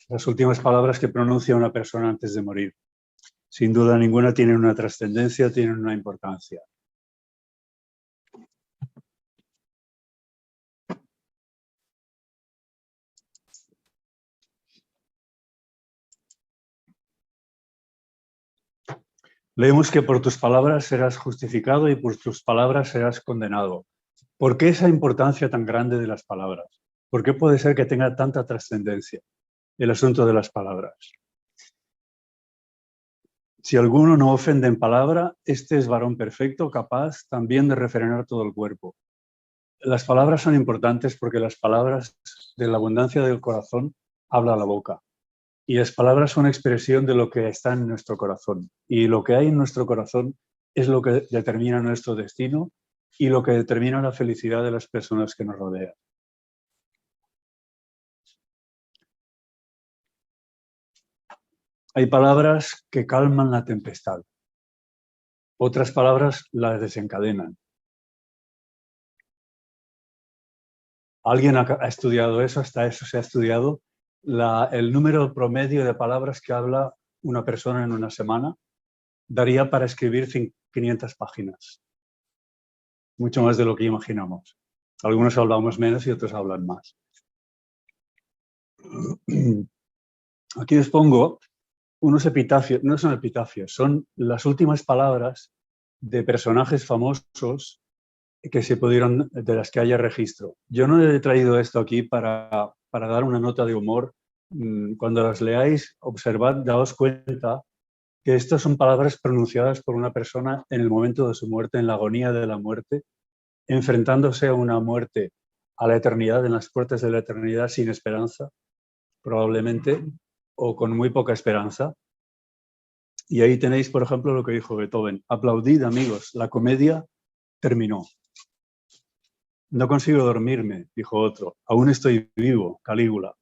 las últimas palabras que pronuncia una persona antes de morir. Sin duda ninguna tienen una trascendencia, tienen una importancia. Leemos que por tus palabras serás justificado y por tus palabras serás condenado. ¿Por qué esa importancia tan grande de las palabras? ¿Por qué puede ser que tenga tanta trascendencia el asunto de las palabras? Si alguno no ofende en palabra, este es varón perfecto, capaz también de refrenar todo el cuerpo. Las palabras son importantes porque las palabras de la abundancia del corazón habla la boca. Y las palabras son expresión de lo que está en nuestro corazón. Y lo que hay en nuestro corazón es lo que determina nuestro destino y lo que determina la felicidad de las personas que nos rodean. Hay palabras que calman la tempestad. Otras palabras las desencadenan. ¿Alguien ha estudiado eso? Hasta eso se ha estudiado. El número promedio de palabras que habla una persona en una semana daría para escribir 500 páginas. Mucho más de lo que imaginamos. Algunos hablamos menos y otros hablan más. Aquí os pongo unos epitafios, no son epitafios, son las últimas palabras de personajes famosos que se pudieron, de las que haya registro. Yo no he traído esto aquí para dar una nota de humor. Cuando las leáis, observad, daos cuenta que estas son palabras pronunciadas por una persona en el momento de su muerte, en la agonía de la muerte, enfrentándose a una muerte a la eternidad, en las puertas de la eternidad, sin esperanza, probablemente, o con muy poca esperanza. Y ahí tenéis, por ejemplo, lo que dijo Beethoven: aplaudid, amigos, la comedia terminó. No consigo dormirme, dijo otro, aún estoy vivo, Calígula.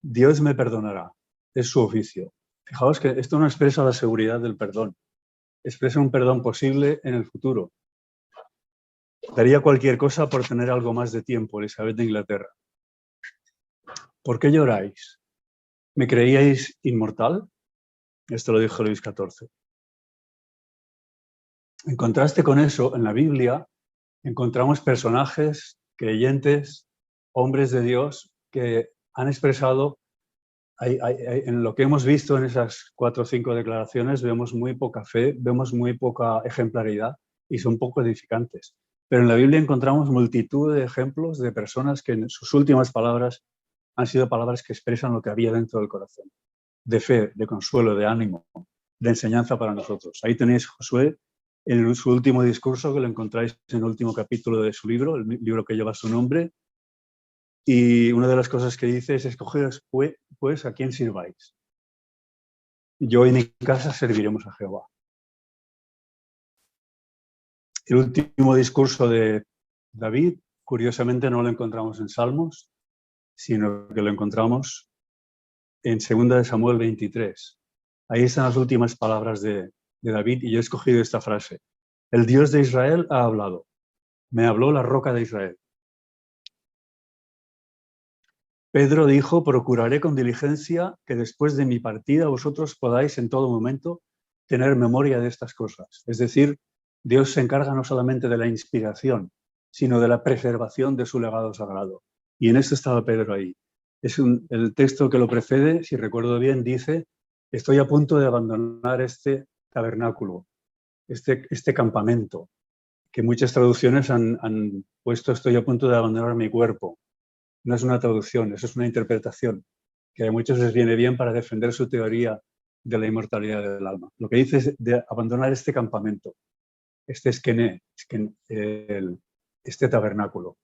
Dios me perdonará, es su oficio. Fijaos que esto no expresa la seguridad del perdón, expresa un perdón posible en el futuro. Daría cualquier cosa por tener algo más de tiempo, Elizabeth de Inglaterra. ¿Por qué lloráis? ¿Me creíais inmortal? Esto lo dijo Luis XIV. En contraste con eso, en la Biblia encontramos personajes, creyentes, hombres de Dios que han expresado, en lo que hemos visto en esas 4 o 5 declaraciones, vemos muy poca fe, vemos muy poca ejemplaridad y son poco edificantes. Pero en la Biblia encontramos multitud de ejemplos de personas que en sus últimas palabras han sido palabras que expresan lo que había dentro del corazón, de fe, de consuelo, de ánimo, de enseñanza para nosotros. Ahí tenéis Josué en su último discurso, que lo encontráis en el último capítulo de su libro, el libro que lleva su nombre, y una de las cosas que dice es: escogeos pues a quién sirváis. Yo y mi casa serviremos a Jehová. El último discurso de David, curiosamente, no lo encontramos en Salmos, sino que lo encontramos en 2 de Samuel 23. Ahí están las últimas palabras de David y yo he escogido esta frase: el Dios de Israel ha hablado, me habló la roca de Israel. Pedro dijo: procuraré con diligencia que después de mi partida vosotros podáis en todo momento tener memoria de estas cosas. Es decir, Dios se encarga no solamente de la inspiración, sino de la preservación de su legado sagrado. Y en esto estaba Pedro ahí. El texto que lo precede, si recuerdo bien, dice: estoy a punto de abandonar este tabernáculo, este campamento, que muchas traducciones han puesto estoy a punto de abandonar mi cuerpo. No es una traducción, eso es una interpretación, que a muchos les viene bien para defender su teoría de la inmortalidad del alma. Lo que dice es de abandonar este campamento, este esquené, este tabernáculo.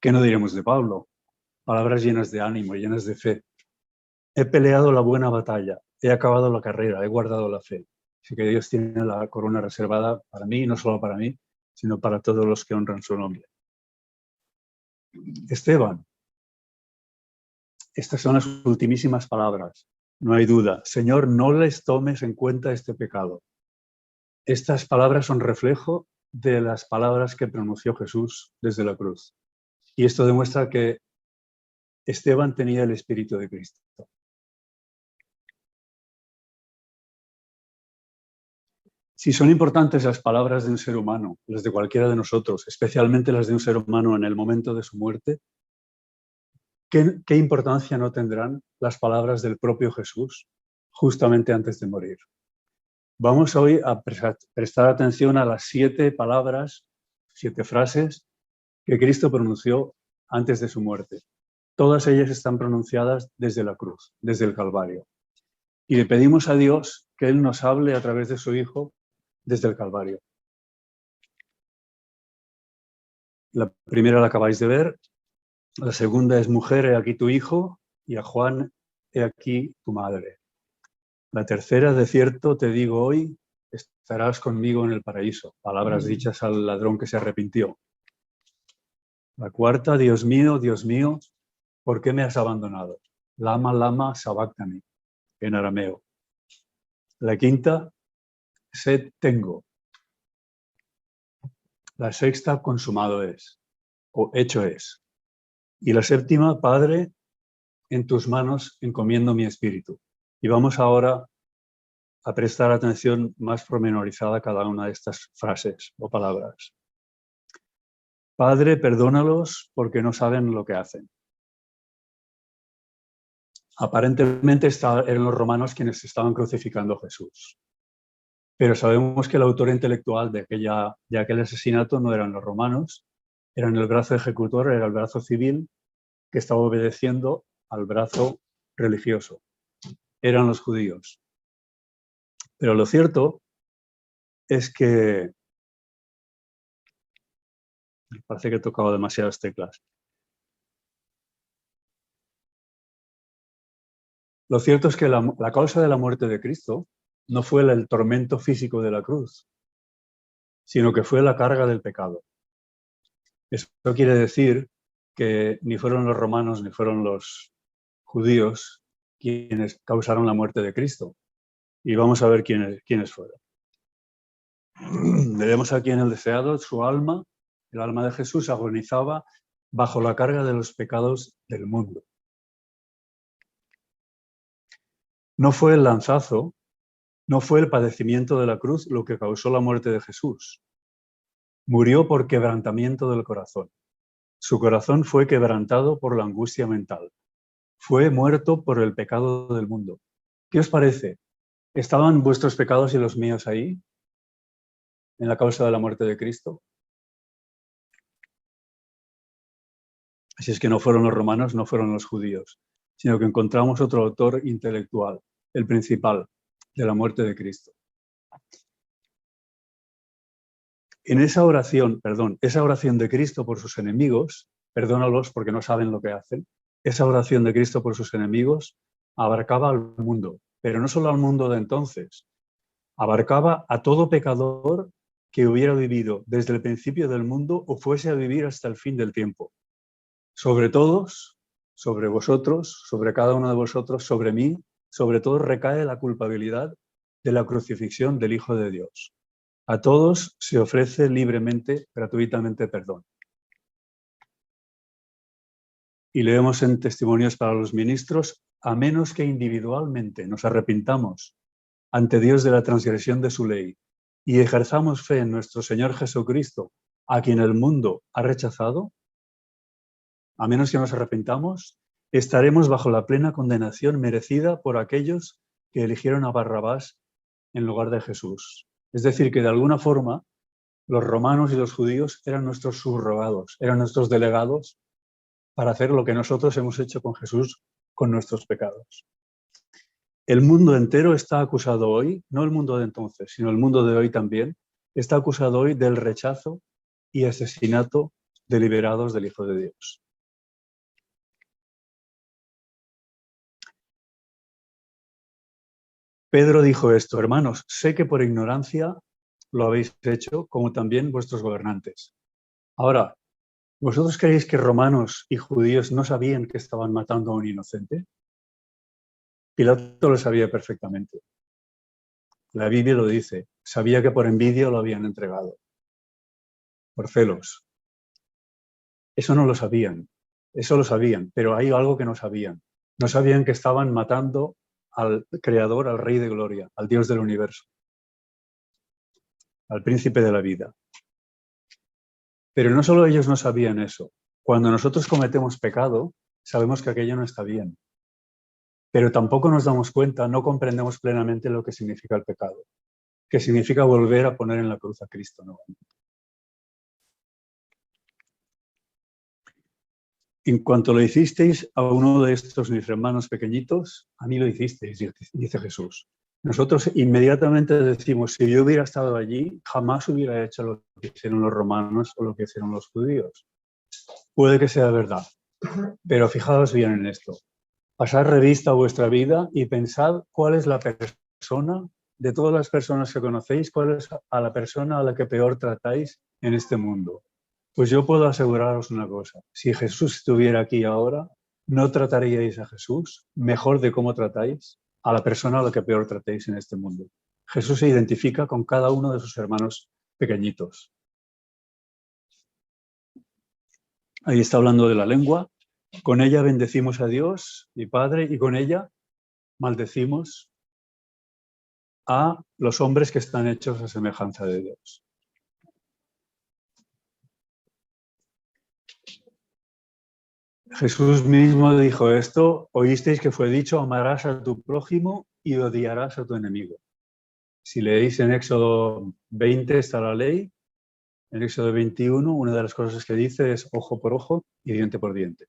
¿Qué no diremos de Pablo? Palabras llenas de ánimo, llenas de fe. He peleado la buena batalla, he acabado la carrera, he guardado la fe. Así que Dios tiene la corona reservada para mí, no solo para mí, sino para todos los que honran su nombre. Esteban, estas son las ultimísimas palabras. No hay duda. Señor, no les tomes en cuenta este pecado. Estas palabras son reflejo de las palabras que pronunció Jesús desde la cruz. Y esto demuestra que Esteban tenía el Espíritu de Cristo. Si son importantes las palabras de un ser humano, las de cualquiera de nosotros, especialmente las de un ser humano en el momento de su muerte, ¿qué importancia no tendrán las palabras del propio Jesús justamente antes de morir? Vamos hoy a prestar atención a las 7 palabras, 7 frases que Cristo pronunció antes de su muerte. Todas ellas están pronunciadas desde la cruz, desde el Calvario. Y le pedimos a Dios que Él nos hable a través de su Hijo desde el Calvario. La primera la acabáis de ver. La segunda es: mujer, he aquí tu hijo, y a Juan, he aquí tu madre. La tercera: de cierto te digo hoy, estarás conmigo en el paraíso. Palabras dichas al ladrón que se arrepintió. La cuarta: Dios mío, ¿por qué me has abandonado? Lama, lama, sabactani, en arameo. La quinta: sed tengo. La sexta: consumado es, o hecho es. Y la séptima: Padre, en tus manos encomiendo mi espíritu. Y vamos ahora a prestar atención más pormenorizada a cada una de estas frases o palabras. Padre, perdónalos porque no saben lo que hacen. Aparentemente eran los romanos quienes estaban crucificando a Jesús. Pero sabemos que el autor intelectual de aquel asesinato no eran los romanos, eran el brazo ejecutor, era el brazo civil que estaba obedeciendo al brazo religioso. Eran los judíos. Pero lo cierto es que... Me parece que he tocado demasiadas teclas. Lo cierto es que la causa de la muerte de Cristo no fue el tormento físico de la cruz, sino que fue la carga del pecado. Eso quiere decir que ni fueron los romanos ni fueron los judíos quienes causaron la muerte de Cristo. Y vamos a ver quiénes fueron. Veremos aquí en el deseado, su alma, el alma de Jesús, agonizaba bajo la carga de los pecados del mundo. No fue el lanzazo, no fue el padecimiento de la cruz lo que causó la muerte de Jesús. Murió por quebrantamiento del corazón. Su corazón fue quebrantado por la angustia mental. Fue muerto por el pecado del mundo. ¿Qué os parece? ¿Estaban vuestros pecados y los míos ahí, en la causa de la muerte de Cristo? Así es que no fueron los romanos, no fueron los judíos, sino que encontramos otro autor intelectual, el principal, de la muerte de Cristo. En esa oración de Cristo por sus enemigos, perdónalos porque no saben lo que hacen, esa oración de Cristo por sus enemigos abarcaba al mundo, pero no solo al mundo de entonces, abarcaba a todo pecador que hubiera vivido desde el principio del mundo o fuese a vivir hasta el fin del tiempo. Sobre todos, sobre vosotros, sobre cada uno de vosotros, sobre mí, sobre todo recae la culpabilidad de la crucifixión del Hijo de Dios. A todos se ofrece libremente, gratuitamente perdón. Y leemos en Testimonios para los Ministros: a menos que individualmente nos arrepintamos ante Dios de la transgresión de su ley y ejerzamos fe en nuestro Señor Jesucristo, a quien el mundo ha rechazado, a menos que nos arrepintamos, estaremos bajo la plena condenación merecida por aquellos que eligieron a Barrabás en lugar de Jesús. Es decir, que de alguna forma los romanos y los judíos eran nuestros subrogados, eran nuestros delegados para hacer lo que nosotros hemos hecho con Jesús con nuestros pecados. El mundo entero está acusado hoy, no el mundo de entonces, sino el mundo de hoy también, está acusado hoy del rechazo y asesinato deliberados del Hijo de Dios. Pedro dijo esto: hermanos, sé que por ignorancia lo habéis hecho, como también vuestros gobernantes. Ahora, ¿vosotros creéis que romanos y judíos no sabían que estaban matando a un inocente? Pilato lo sabía perfectamente. La Biblia lo dice, sabía que por envidia lo habían entregado, por celos. Eso no lo sabían, eso lo sabían, pero hay algo que no sabían. No sabían que estaban matando al Creador, al Rey de Gloria, al Dios del universo, al Príncipe de la vida. Pero no solo ellos no sabían eso. Cuando nosotros cometemos pecado, sabemos que aquello no está bien. Pero tampoco nos damos cuenta, no comprendemos plenamente lo que significa el pecado, que significa volver a poner en la cruz a Cristo nuevamente. En cuanto lo hicisteis a uno de estos mis hermanos pequeñitos, a mí lo hicisteis, dice Jesús. Nosotros inmediatamente decimos, si yo hubiera estado allí, jamás hubiera hecho lo que hicieron los romanos o lo que hicieron los judíos. Puede que sea verdad, pero fijaos bien en esto. Pasad revista a vuestra vida y pensad cuál es la persona, de todas las personas que conocéis, cuál es a la persona a la que peor tratáis en este mundo. Pues yo puedo aseguraros una cosa, si Jesús estuviera aquí ahora, ¿no trataríais a Jesús mejor de cómo tratáis a la persona a la que peor tratéis en este mundo? Jesús se identifica con cada uno de sus hermanos pequeñitos. Ahí está hablando de la lengua. Con ella bendecimos a Dios, mi Padre, y con ella maldecimos a los hombres que están hechos a semejanza de Dios. Jesús mismo dijo esto, oísteis que fue dicho, amarás a tu prójimo y odiarás a tu enemigo. Si leéis en Éxodo 20 está la ley, en Éxodo 21 una de las cosas que dice es ojo por ojo y diente por diente.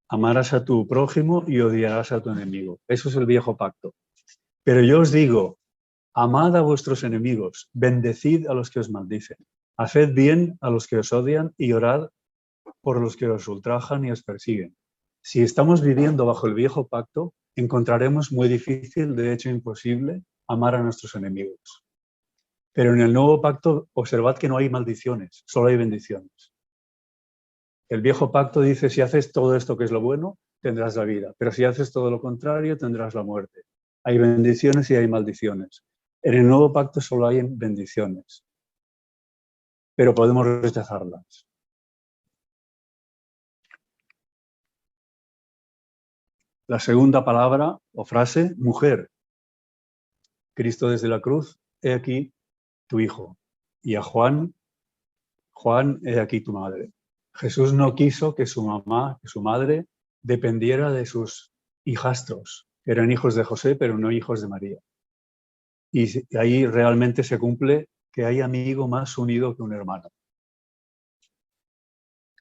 Amarás a tu prójimo y odiarás a tu enemigo. Eso es el viejo pacto. Pero yo os digo, amad a vuestros enemigos, bendecid a los que os maldicen, haced bien a los que os odian y orad por los que os ultrajan y os persiguen. Si estamos viviendo bajo el viejo pacto, encontraremos muy difícil, de hecho imposible, amar a nuestros enemigos. Pero en el nuevo pacto, observad que no hay maldiciones, solo hay bendiciones. El viejo pacto dice, si haces todo esto que es lo bueno, tendrás la vida, pero si haces todo lo contrario, tendrás la muerte. Hay bendiciones y hay maldiciones. En el nuevo pacto solo hay bendiciones, pero podemos rechazarlas. La segunda palabra o frase, mujer. Cristo desde la cruz, he aquí tu hijo. Y a Juan, he aquí tu madre. Jesús no quiso que su mamá, que su madre, dependiera de sus hijastros. Eran hijos de José, pero no hijos de María. Y ahí realmente se cumple que hay amigo más unido que un hermano.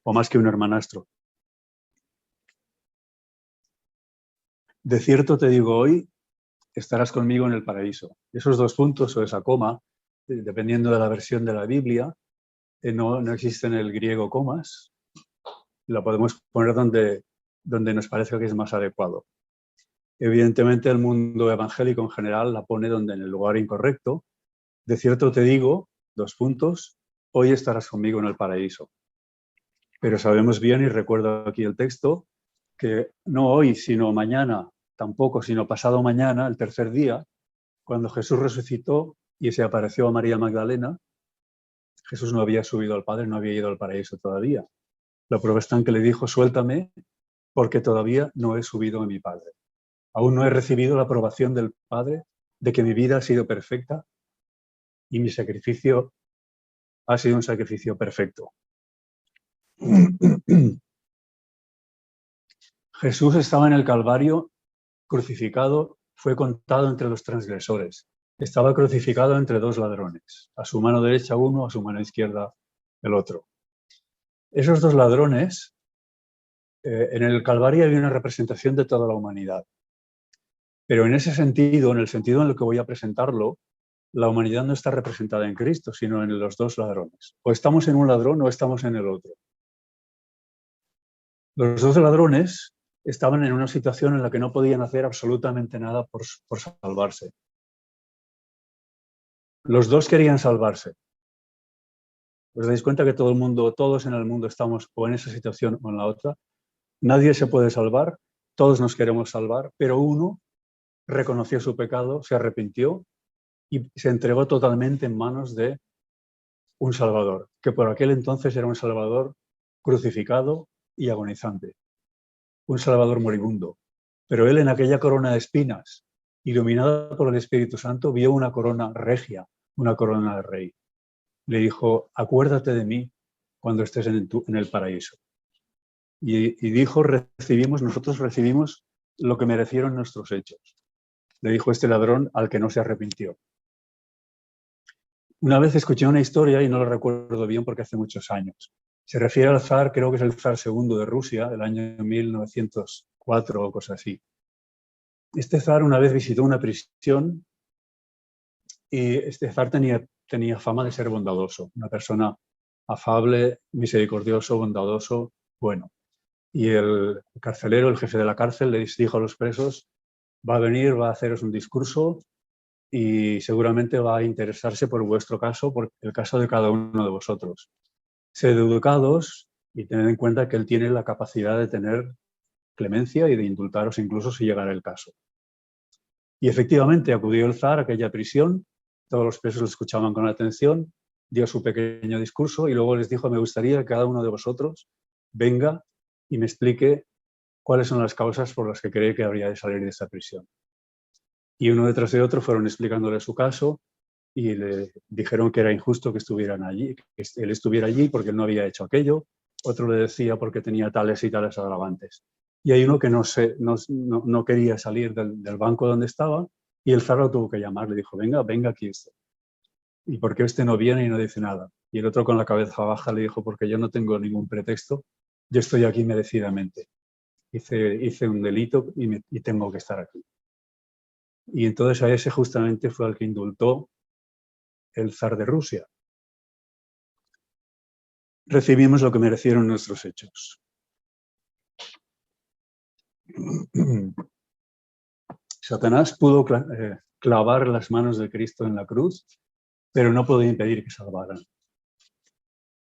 O más que un hermanastro. De cierto te digo hoy, estarás conmigo en el paraíso. Esos dos puntos o esa coma, dependiendo de la versión de la Biblia, no existe en el griego comas. La podemos poner donde nos parece que es más adecuado. Evidentemente el mundo evangélico en general la pone en el lugar incorrecto. De cierto te digo, dos puntos, hoy estarás conmigo en el paraíso. Pero sabemos bien, y recuerdo aquí el texto, que no hoy, sino mañana, tampoco, sino pasado mañana, el tercer día, cuando Jesús resucitó y se apareció a María Magdalena, Jesús no había subido al Padre, no había ido al paraíso todavía. La prueba está en que le dijo, suéltame, porque todavía no he subido a mi Padre. Aún no he recibido la aprobación del Padre de que mi vida ha sido perfecta y mi sacrificio ha sido un sacrificio perfecto. Jesús estaba en el Calvario, crucificado, fue contado entre los transgresores. Estaba crucificado entre dos ladrones, a su mano derecha uno, a su mano izquierda el otro. Esos dos ladrones, en el Calvario hay una representación de toda la humanidad. Pero en ese sentido, en el sentido en el que voy a presentarlo, la humanidad no está representada en Cristo, sino en los dos ladrones. O estamos en un ladrón o estamos en el otro. Los dos ladrones estaban en una situación en la que no podían hacer absolutamente nada por salvarse. Los dos querían salvarse. ¿Os dais cuenta que todos en el mundo estamos o en esa situación o en la otra? Nadie se puede salvar, todos nos queremos salvar, pero uno reconoció su pecado, se arrepintió y se entregó totalmente en manos de un Salvador, que por aquel entonces era un Salvador crucificado y agonizante, un Salvador moribundo. Pero él en aquella corona de espinas, iluminada por el Espíritu Santo, vio una corona regia, una corona de rey. Le dijo, acuérdate de mí cuando estés en el paraíso. Y dijo, nosotros recibimos lo que merecieron nuestros hechos. Le dijo este ladrón al que no se arrepintió. Una vez escuché una historia, y no lo recuerdo bien porque hace muchos años. Se refiere al zar, creo que es el zar segundo de Rusia, del año 1904 o cosa así. Este zar una vez visitó una prisión y este zar tenía fama de ser bondadoso, una persona afable, misericordioso, bondadoso, bueno. Y el carcelero, el jefe de la cárcel, les dijo a los presos, va a venir, va a haceros un discurso y seguramente va a interesarse por vuestro caso, por el caso de cada uno de vosotros. Sed educados y tened en cuenta que él tiene la capacidad de tener clemencia y de indultaros incluso si llegara el caso. Y efectivamente acudió el zar a aquella prisión, todos los presos lo escuchaban con atención, dio su pequeño discurso y luego les dijo, me gustaría que cada uno de vosotros venga y me explique cuáles son las causas por las que cree que habría de salir de esta prisión. Y uno detrás de otro fueron explicándole su caso y le dijeron que era injusto que estuvieran allí, que él estuviera allí porque él no había hecho aquello, otro le decía porque tenía tales y tales agravantes. Y hay uno que no quería salir del banco donde estaba y el zar lo tuvo que llamar, le dijo, venga aquí usted. ¿Y por qué este no viene y no dice nada? Y el otro con la cabeza baja le dijo, porque yo no tengo ningún pretexto, yo estoy aquí merecidamente. Hice un delito y tengo que estar aquí. Y entonces a ese justamente fue al que indultó el zar de Rusia. Recibimos lo que merecieron nuestros hechos. Satanás pudo clavar las manos de Cristo en la cruz, pero no pudo impedir que salvaran.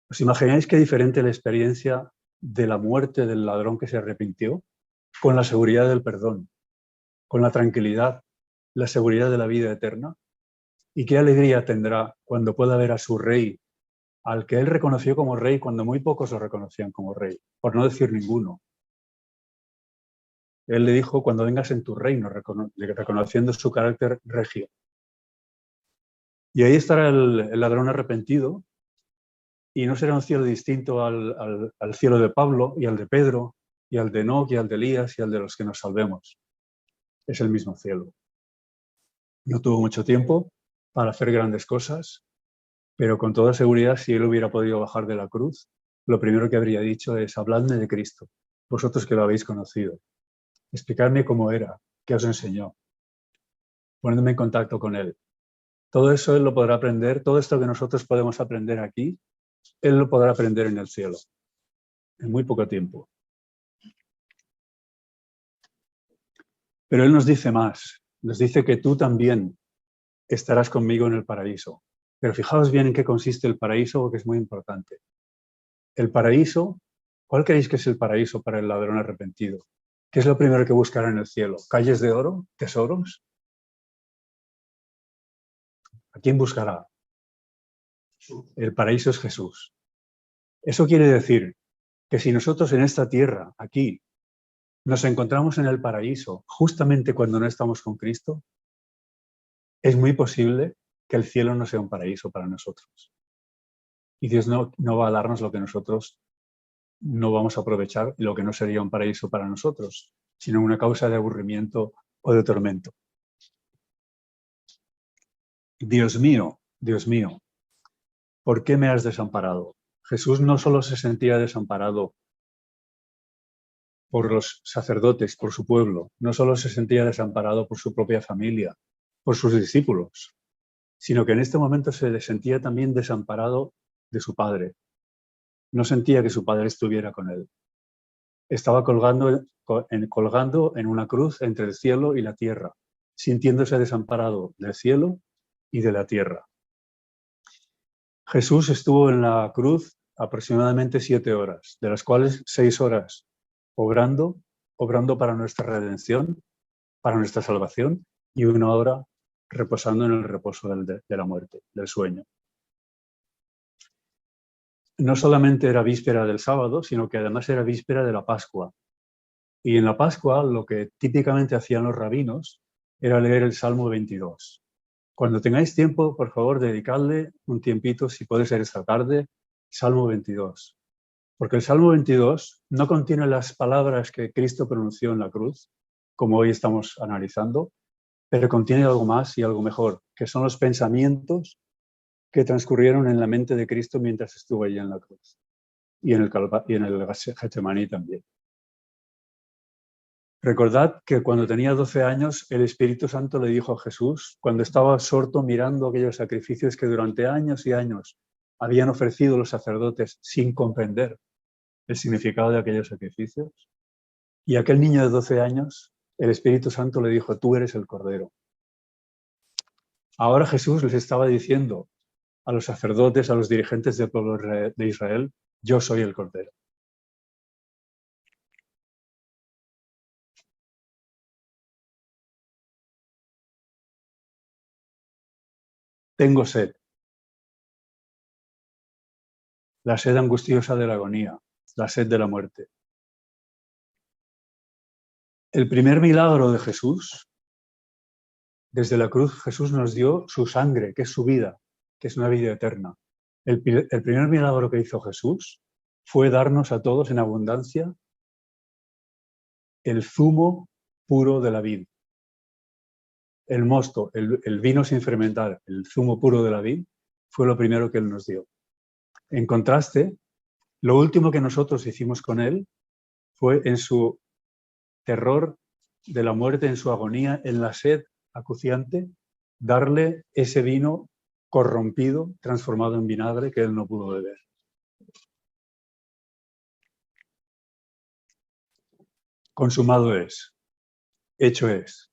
¿Os imagináis qué diferente la experiencia de la muerte del ladrón que se arrepintió con la seguridad del perdón, con la tranquilidad, la seguridad de la vida eterna? ¿Y qué alegría tendrá cuando pueda ver a su rey, al que él reconoció como rey cuando muy pocos lo reconocían como rey, por no decir ninguno? Él le dijo, cuando vengas en tu reino, reconociendo su carácter regio. Y ahí estará el ladrón arrepentido, y no será un cielo distinto al cielo de Pablo y al de Pedro y al de Enoc y al de Elías y al de los que nos salvemos. Es el mismo cielo. No tuvo mucho tiempo para hacer grandes cosas, pero con toda seguridad, si él hubiera podido bajar de la cruz, lo primero que habría dicho es, habladme de Cristo, vosotros que lo habéis conocido. Explicadme cómo era, qué os enseñó, poniéndome en contacto con él. Todo eso él lo podrá aprender, todo esto que nosotros podemos aprender aquí, él lo podrá aprender en el cielo, en muy poco tiempo. Pero él nos dice más, nos dice que tú también estarás conmigo en el paraíso. Pero fijaos bien en qué consiste el paraíso, porque es muy importante. El paraíso, ¿cuál creéis que es el paraíso para el ladrón arrepentido? ¿Qué es lo primero que buscará en el cielo? ¿Calles de oro? ¿Tesoros? ¿A quién buscará? El paraíso es Jesús. Eso quiere decir que si nosotros en esta tierra, aquí, nos encontramos en el paraíso justamente cuando no estamos con Cristo, es muy posible que el cielo no sea un paraíso para nosotros. Y Dios no va a darnos lo que nosotros no vamos a aprovechar, lo que no sería un paraíso para nosotros, sino una causa de aburrimiento o de tormento. Dios mío, ¿por qué me has desamparado? Jesús no solo se sentía desamparado por los sacerdotes, por su pueblo, no solo se sentía desamparado por su propia familia, por sus discípulos, sino que en este momento se sentía también desamparado de su Padre. No sentía que su Padre estuviera con él. Estaba colgando en una cruz entre el cielo y la tierra, sintiéndose desamparado del cielo y de la tierra. Jesús estuvo en la cruz aproximadamente 7 horas, de las cuales 6 horas obrando para nuestra redención, para nuestra salvación, y 1 hora reposando en el reposo de la muerte, del sueño. no solamente era víspera del sábado, sino que además era víspera de la Pascua. Y en la Pascua lo que típicamente hacían los rabinos era leer el Salmo 22. Cuando tengáis tiempo, por favor, dedicadle un tiempito, si puede ser esta tarde, Salmo 22. Porque el Salmo 22 no contiene las palabras que Cristo pronunció en la cruz, como hoy estamos analizando, pero contiene algo más y algo mejor, que son los pensamientos que transcurrieron en la mente de Cristo mientras estuvo allí en la cruz y en el Getsemaní también. Recordad que cuando tenía 12 años, el Espíritu Santo le dijo a Jesús, cuando estaba absorto mirando aquellos sacrificios que durante años y años habían ofrecido los sacerdotes sin comprender el significado de aquellos sacrificios, y aquel niño de 12 años, el Espíritu Santo le dijo, tú eres el Cordero. Ahora Jesús les estaba diciendo a los sacerdotes, a los dirigentes del pueblo de Israel, yo soy el Cordero. Tengo sed. La sed angustiosa de la agonía, la sed de la muerte. El primer milagro de Jesús, desde la cruz, Jesús nos dio su sangre, que es su vida, que es una vida eterna. El primer milagro que hizo Jesús fue darnos a todos en abundancia el zumo puro de la vid. El mosto, el vino sin fermentar, el zumo puro de la vid, fue lo primero que Él nos dio. En contraste, lo último que nosotros hicimos con Él fue en su terror de la muerte, en su agonía, en la sed acuciante, darle ese vino corrompido, transformado en vinagre que Él no pudo beber. Consumado es, hecho es.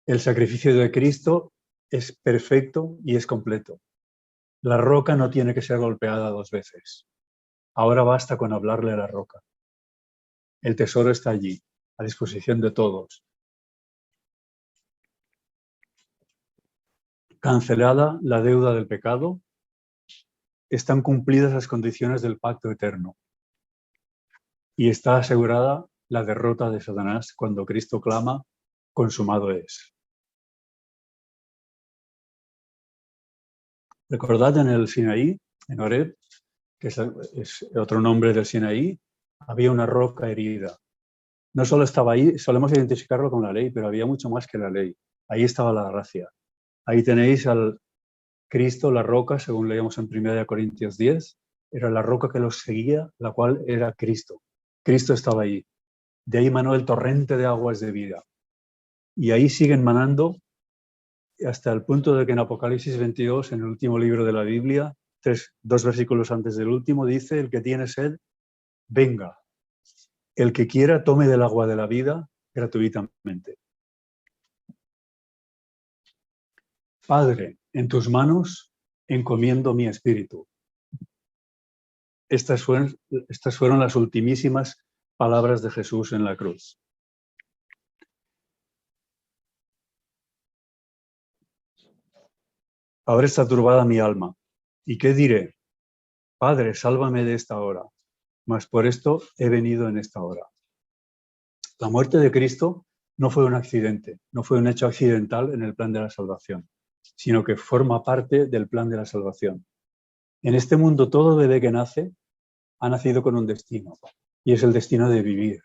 El sacrificio de Cristo es perfecto y es completo. La roca no tiene que ser golpeada 2 veces. Ahora basta con hablarle a la roca. El tesoro está allí, a disposición de todos. Cancelada la deuda del pecado, están cumplidas las condiciones del pacto eterno. Y está asegurada la derrota de Satanás cuando Cristo clama, consumado es. Recordad en el Sinaí, en Horeb, que es otro nombre del Sinaí, había una roca herida. No solo estaba ahí, solemos identificarlo con la ley, pero había mucho más que la ley. Ahí estaba la gracia. Ahí tenéis al Cristo, la roca, según leíamos en 1 Corintios 10, era la roca que los seguía, la cual era Cristo. Cristo estaba ahí. De ahí manó el torrente de aguas de vida. Y ahí siguen manando hasta el punto de que en Apocalipsis 22, en el último libro de la Biblia, 2 versículos antes del último, dice, el que tiene sed, venga. El que quiera, tome del agua de la vida gratuitamente. Padre, en tus manos encomiendo mi espíritu. Estas fueron las ultimísimas palabras de Jesús en la cruz. Ahora está turbada mi alma. ¿Y qué diré? Padre, sálvame de esta hora. Mas por esto he venido en esta hora. La muerte de Cristo no fue un accidente, no fue un hecho accidental en el plan de la salvación, sino que forma parte del plan de la salvación. En este mundo todo bebé que nace ha nacido con un destino, y es el destino de vivir.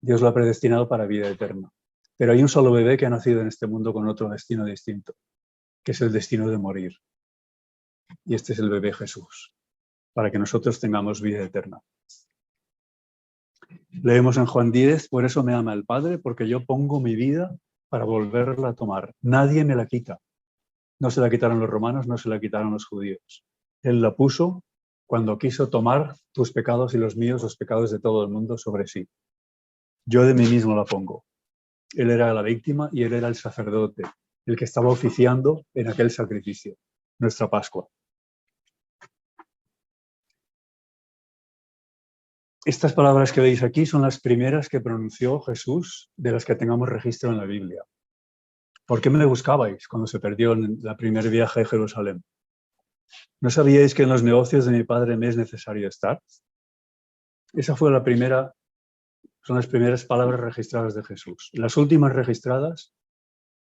Dios lo ha predestinado para vida eterna. Pero hay un solo bebé que ha nacido en este mundo con otro destino distinto, que es el destino de morir. Y este es el bebé Jesús, para que nosotros tengamos vida eterna. Leemos en Juan 10, por eso me ama el Padre, porque yo pongo mi vida para volverla a tomar. Nadie me la quita. No se la quitaron los romanos, no se la quitaron los judíos. Él la puso cuando quiso tomar tus pecados y los míos, los pecados de todo el mundo, sobre sí. Yo de mí mismo la pongo. Él era la víctima y él era el sacerdote, el que estaba oficiando en aquel sacrificio, nuestra Pascua. Estas palabras que veis aquí son las primeras que pronunció Jesús de las que tengamos registro en la Biblia. ¿Por qué me buscabais cuando se perdió en el primer viaje a Jerusalén? ¿No sabíais que en los negocios de mi Padre me es necesario estar? Esa fue son las primeras palabras registradas de Jesús. Las últimas registradas: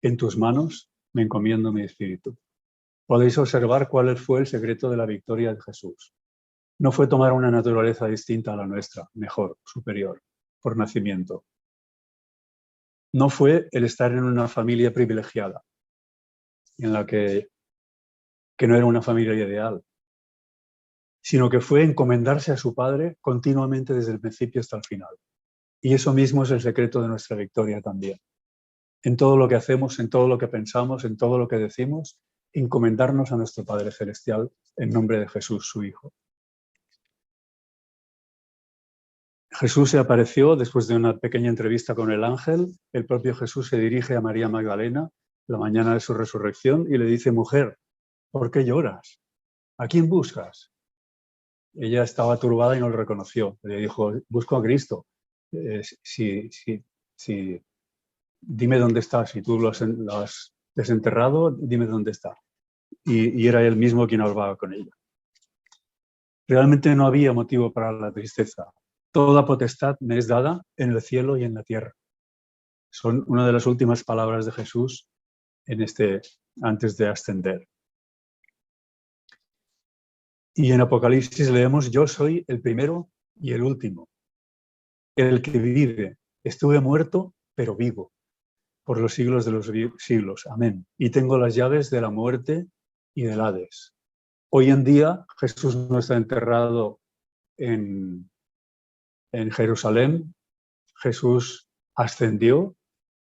en tus manos me encomiendo mi espíritu. Podéis observar cuál fue el secreto de la victoria de Jesús. No fue tomar una naturaleza distinta a la nuestra, mejor, superior, por nacimiento. No fue el estar en una familia privilegiada, en la que no era una familia ideal, sino que fue encomendarse a su Padre continuamente desde el principio hasta el final. Y eso mismo es el secreto de nuestra victoria también. En todo lo que hacemos, en todo lo que pensamos, en todo lo que decimos, encomendarnos a nuestro Padre Celestial en nombre de Jesús, su Hijo. Jesús se apareció después de una pequeña entrevista con el ángel. El propio Jesús se dirige a María Magdalena la mañana de su resurrección y le dice: mujer, ¿por qué lloras? ¿A quién buscas? Ella estaba turbada y no lo reconoció. Le dijo: busco a Cristo. Dime dónde está. Si tú lo has desenterrado, dime dónde está. Y era él mismo quien hablaba con ella. Realmente no había motivo para la tristeza. Toda potestad me es dada en el cielo y en la tierra. Son una de las últimas palabras de Jesús antes de ascender. Y en Apocalipsis leemos: yo soy el primero y el último, el que vive. Estuve muerto, pero vivo, por los siglos de los siglos. Amén. Y tengo las llaves de la muerte y del Hades. Hoy en día Jesús no está enterrado en Jerusalén. Jesús ascendió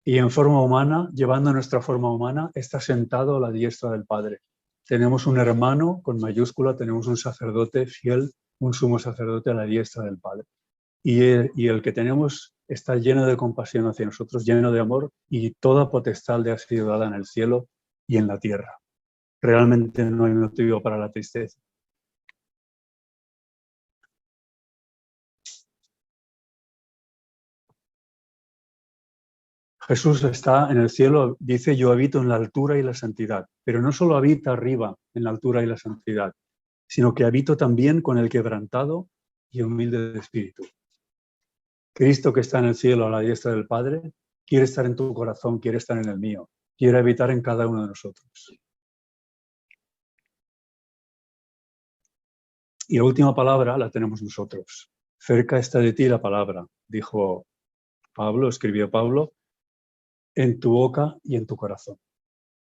y en forma humana, llevando nuestra forma humana, está sentado a la diestra del Padre. Tenemos un hermano con mayúscula, tenemos un sacerdote fiel, un sumo sacerdote a la diestra del Padre. Y el que tenemos está lleno de compasión hacia nosotros, lleno de amor, y toda potestad le ha sido dada en el cielo y en la tierra. Realmente no hay motivo para la tristeza. Jesús está en el cielo, dice: yo habito en la altura y la santidad. Pero no solo habita arriba en la altura y la santidad, sino que habito también con el quebrantado y humilde de espíritu. Cristo, que está en el cielo a la diestra del Padre, quiere estar en tu corazón, quiere estar en el mío, quiere habitar en cada uno de nosotros. Y la última palabra la tenemos nosotros. Cerca está de ti la palabra, dijo Pablo, escribió Pablo, en tu boca y en tu corazón.